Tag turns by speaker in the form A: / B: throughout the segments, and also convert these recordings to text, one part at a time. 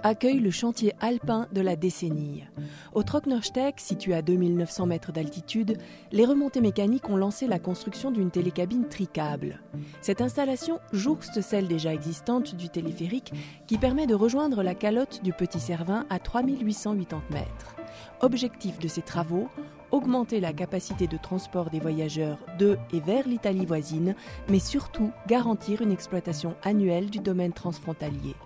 A: accueille le chantier alpin de la décennie. Au Trocknersteg, situé à 2900 mètres d'altitude, les remontées mécaniques ont lancé la construction d'une télécabine tricable. Cette installation jouxte celle déjà existante du téléphérique qui permet de rejoindre la calotte du Petit Cervin à 3880 mètres. Objectif de ces travaux, augmenter la capacité de transport des voyageurs de et vers l'Italie voisine, mais surtout garantir une exploitation annuelle du domaine transfrontalier.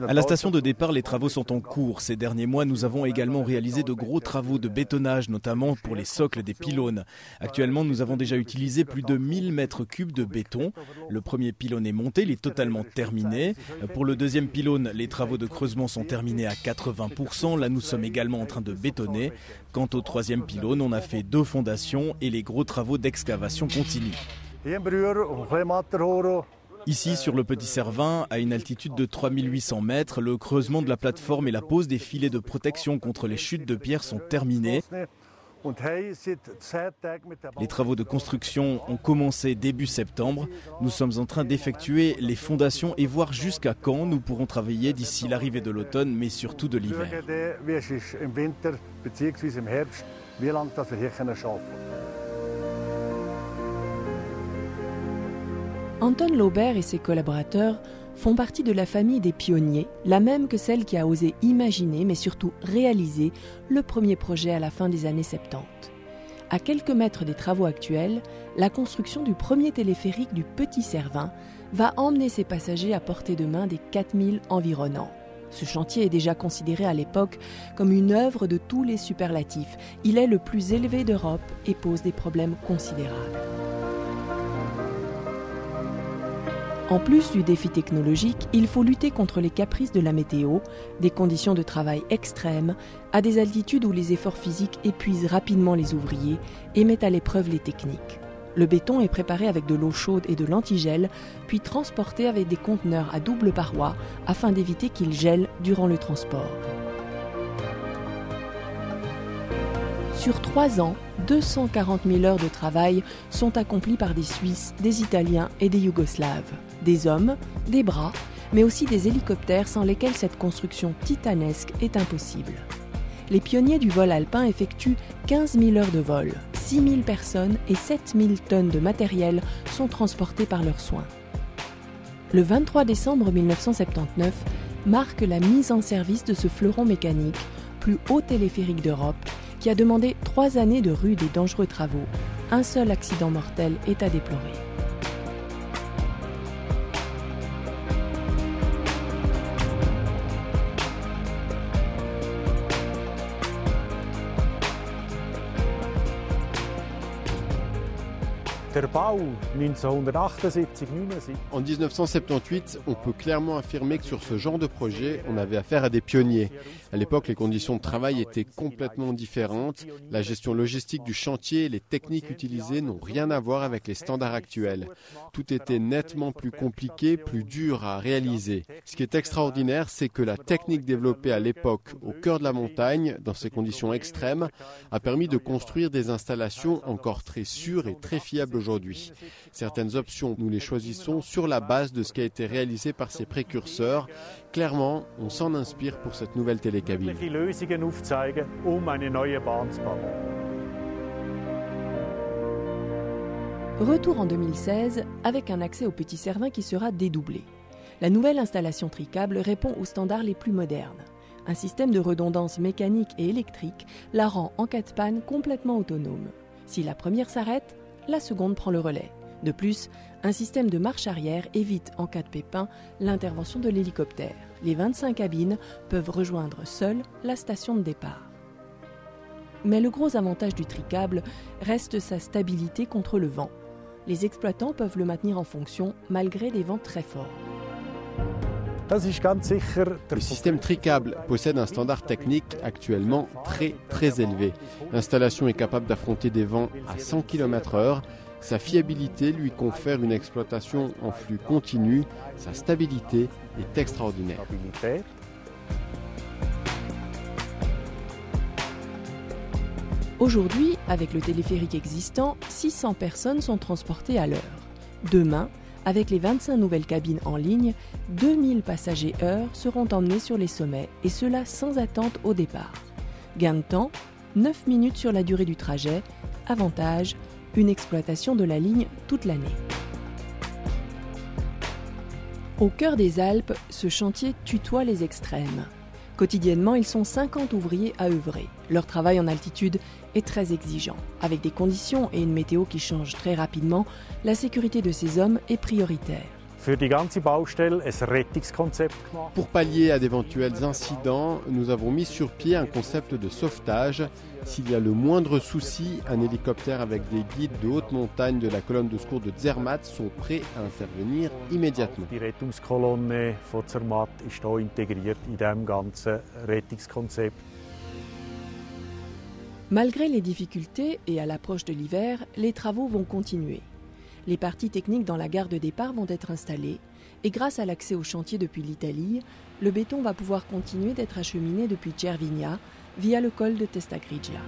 B: À la station de départ, les travaux sont en cours. Ces derniers mois, nous avons également réalisé de gros travaux de bétonnage, notamment pour les socles des pylônes. Actuellement, nous avons déjà utilisé plus de 1000 mètres cubes de béton. Le premier pylône est monté, il est totalement terminé. Pour le deuxième pylône, les travaux de creusement sont terminés à 80%. Là, nous sommes également en train de bétonner. Quant au troisième pylône, on a fait 2 fondations et les gros travaux d'excavation continuent. Ici, sur le Petit Cervin, à une altitude de 3800 mètres, le creusement de la plateforme et la pose des filets de protection contre les chutes de pierre sont terminés. Les travaux de construction ont commencé début septembre. Nous sommes en train d'effectuer les fondations et voir jusqu'à quand nous pourrons travailler d'ici l'arrivée de l'automne, mais surtout de l'hiver.
A: Anton Laubert et ses collaborateurs font partie de la famille des pionniers, la même que celle qui a osé imaginer, mais surtout réaliser, le premier projet à la fin des années 70. À quelques mètres des travaux actuels, la construction du premier téléphérique du Petit Cervin va emmener ses passagers à portée de main des 4000 environnants. Ce chantier est déjà considéré à l'époque comme une œuvre de tous les superlatifs. Il est le plus élevé d'Europe et pose des problèmes considérables. En plus du défi technologique, il faut lutter contre les caprices de la météo, des conditions de travail extrêmes, à des altitudes où les efforts physiques épuisent rapidement les ouvriers et mettent à l'épreuve les techniques. Le béton est préparé avec de l'eau chaude et de l'antigel, puis transporté avec des conteneurs à double paroi afin d'éviter qu'il gèle durant le transport. Sur 3 ans, 240 000 heures de travail sont accomplies par des Suisses, des Italiens et des Yougoslaves. Des hommes, des bras, mais aussi des hélicoptères sans lesquels cette construction titanesque est impossible. Les pionniers du vol alpin effectuent 15 000 heures de vol, 6 000 personnes et 7 000 tonnes de matériel sont transportées par leurs soins. Le 23 décembre 1979 marque la mise en service de ce fleuron mécanique, plus haut téléphérique d'Europe, qui a demandé 3 années de rudes et dangereux travaux. Un seul accident mortel est à déplorer.
C: En 1978, on peut clairement affirmer que sur ce genre de projet, on avait affaire à des pionniers. À l'époque, les conditions de travail étaient complètement différentes. La gestion logistique du chantier et les techniques utilisées n'ont rien à voir avec les standards actuels. Tout était nettement plus compliqué, plus dur à réaliser. Ce qui est extraordinaire, c'est que la technique développée à l'époque, au cœur de la montagne, dans ces conditions extrêmes, a permis de construire des installations encore très sûres et très fiables aujourd'hui. Certaines options, nous les choisissons sur la base de ce qui a été réalisé par ces précurseurs. Clairement, on s'en inspire pour cette nouvelle télécabine.
A: Retour en 2016 avec un accès au Petit Cervin qui sera dédoublé. La nouvelle installation tricable répond aux standards les plus modernes. Un système de redondance mécanique et électrique la rend en cas de panne complètement autonome. Si la première s'arrête, la seconde prend le relais. De plus, un système de marche arrière évite, en cas de pépin, l'intervention de l'hélicoptère. Les 25 cabines peuvent rejoindre seules la station de départ. Mais le gros avantage du tricable reste sa stabilité contre le vent. Les exploitants peuvent le maintenir en fonction malgré des vents très forts.
C: Le système tricable possède un standard technique actuellement très élevé. L'installation est capable d'affronter des vents à 100 km/h. Sa fiabilité lui confère une exploitation en flux continu. Sa stabilité est extraordinaire.
A: Aujourd'hui, avec le téléphérique existant, 600 personnes sont transportées à l'heure. Demain, Avec les 25 nouvelles cabines en ligne, 2000 passagers heure seront emmenés sur les sommets, et cela sans attente au départ. Gain de temps, 9 minutes sur la durée du trajet. Avantage, une exploitation de la ligne toute l'année. Au cœur des Alpes, ce chantier tutoie les extrêmes. Quotidiennement, ils sont 50 ouvriers à œuvrer. Leur travail en altitude est très exigeant. Avec des conditions et une météo qui changent très rapidement, la sécurité de ces hommes est prioritaire.
C: Pour pallier à d'éventuels incidents, nous avons mis sur pied un concept de sauvetage. S'il y a le moindre souci, un hélicoptère avec des guides de haute montagne de la colonne de secours de Zermatt sont prêts à intervenir immédiatement.
D: Die Rettungskolonne von Zermatt ist hier integriert in diesem ganzen Rettungskonzept.
A: Malgré les difficultés et à l'approche de l'hiver, les travaux vont continuer. Les parties techniques dans la gare de départ vont être installées et grâce à l'accès au chantier depuis l'Italie, le béton va pouvoir continuer d'être acheminé depuis Cervinia via le col de Testagrigia.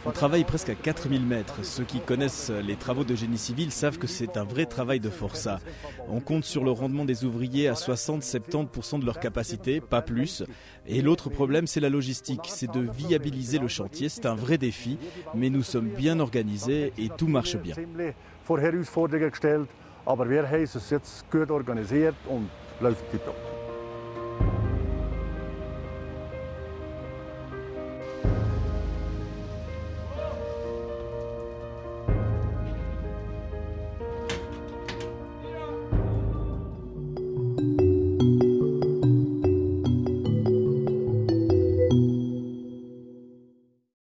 B: On travaille presque à 4000 mètres. Ceux qui connaissent les travaux de génie civil savent que c'est un vrai travail de forçat. On compte sur le rendement des ouvriers à 60-70% de leur capacité, pas plus. Et l'autre problème, c'est la logistique. C'est de viabiliser le chantier. C'est un vrai défi, mais nous sommes bien organisés et tout marche bien.
E: Aber wir haben es jetzt gut organisiert und läuft tiptop.